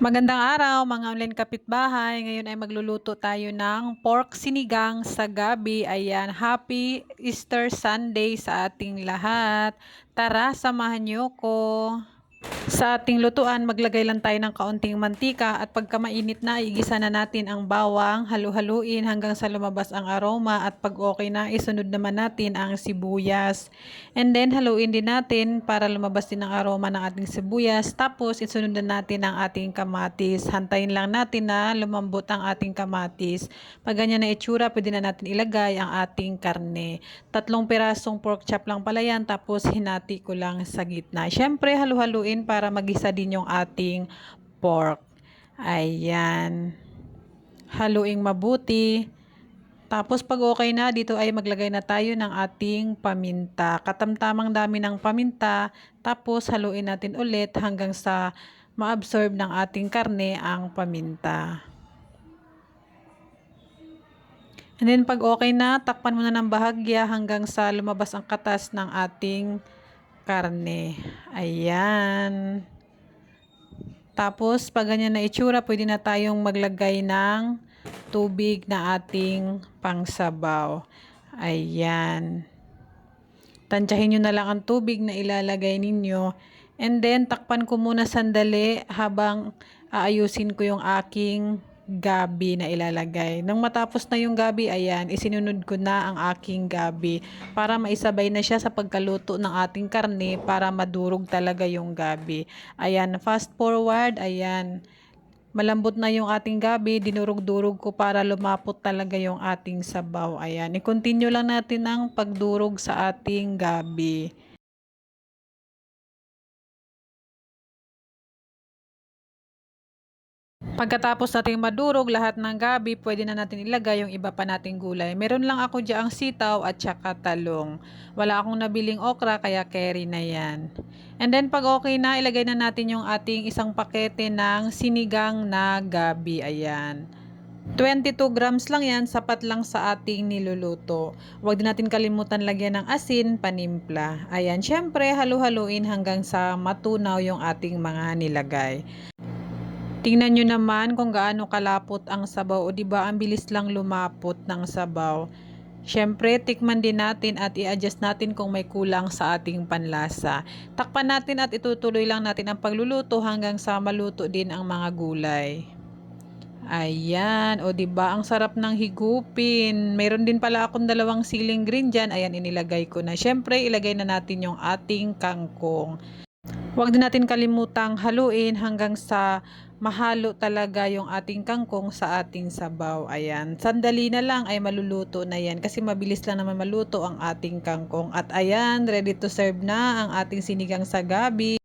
Magandang araw mga online kapitbahay. Ngayon ay magluluto tayo ng pork sinigang sa gabi. Ayan, happy Easter Sunday sa ating lahat. Tara, samahan niyo ko. Sa ating lutuan, maglagay lang tayo ng kaunting mantika at pagka mainit na, igisa na natin ang bawang, halu-haluin hanggang sa lumabas ang aroma at pag okay na, isunod naman natin ang sibuyas. And then, haluin din natin para lumabas din ang aroma ng ating sibuyas. Tapos, isunod na natin ang ating kamatis. Hantayin lang natin na lumambot ang ating kamatis. Pag ganyan na itsura, pwede na natin ilagay ang ating karne. 3 pirasong pork chop lang pala yan, tapos hinati ko lang sa gitna. Syempre, halu-haluin para magisa din yung ating pork. Ayan. Haluing mabuti. Tapos pag okay na, dito ay maglagay na tayo ng ating paminta. Katamtamang dami ng paminta. Tapos haluin natin ulit hanggang sa ma-absorb ng ating karne ang paminta. And then pag okay na, takpan muna ng bahagya hanggang sa lumabas ang katas ng ating karne. Ayan. Tapos, pag ganyan na itsura, pwede na tayong maglagay ng tubig na ating pangsabaw. Ayan. Tansyahin nyo na lang ang tubig na ilalagay ninyo. And then, takpan ko muna sandali habang aayusin ko yung aking gabi na ilalagay. Nang matapos na yung gabi, ayan, isinunod ko na ang aking gabi para maisabay na siya sa pagkaluto ng ating karne para madurog talaga yung gabi. Ayan, fast forward, ayan. Malambot na yung ating gabi, dinurog-durog ko para lumapot talaga yung ating sabaw. Ayan, i-continue lang natin ang pagdurog sa ating gabi. Pagkatapos nating madurog lahat ng gabi, pwede na natin ilagay yung iba pa nating gulay. Meron lang ako diyaang sitaw at saka talong. Wala akong nabiling okra kaya carry na yan. And then pag okay na, ilagay na natin yung ating isang pakete ng sinigang na gabi. Ayan. 22 grams lang yan, sapat lang sa ating niluluto. Huwag din natin kalimutan lagyan ng asin, panimpla. Ayan, syempre halu-haluin hanggang sa matunaw yung ating mga nilagay. Tingnan nyo naman kung gaano kalapot ang sabaw o diba ang bilis lang lumapot ng sabaw. Syempre, tikman din natin at i-adjust natin kung may kulang sa ating panlasa. Takpan natin at itutuloy lang natin ang pagluluto hanggang sa maluto din ang mga gulay. Ayan, o diba ang sarap ng higupin. Mayroon din pala akong 2 siling green dyan. Ayan, inilagay ko na. Syempre, ilagay na natin yung ating kangkong. Huwag din natin kalimutang haluin hanggang sa mahalo talaga yung ating kangkong sa ating sabaw. Ayan, sandali na lang ay maluluto na yan kasi mabilis lang naman maluto ang ating kangkong. At ayan, ready to serve na ang ating sinigang sa gabi.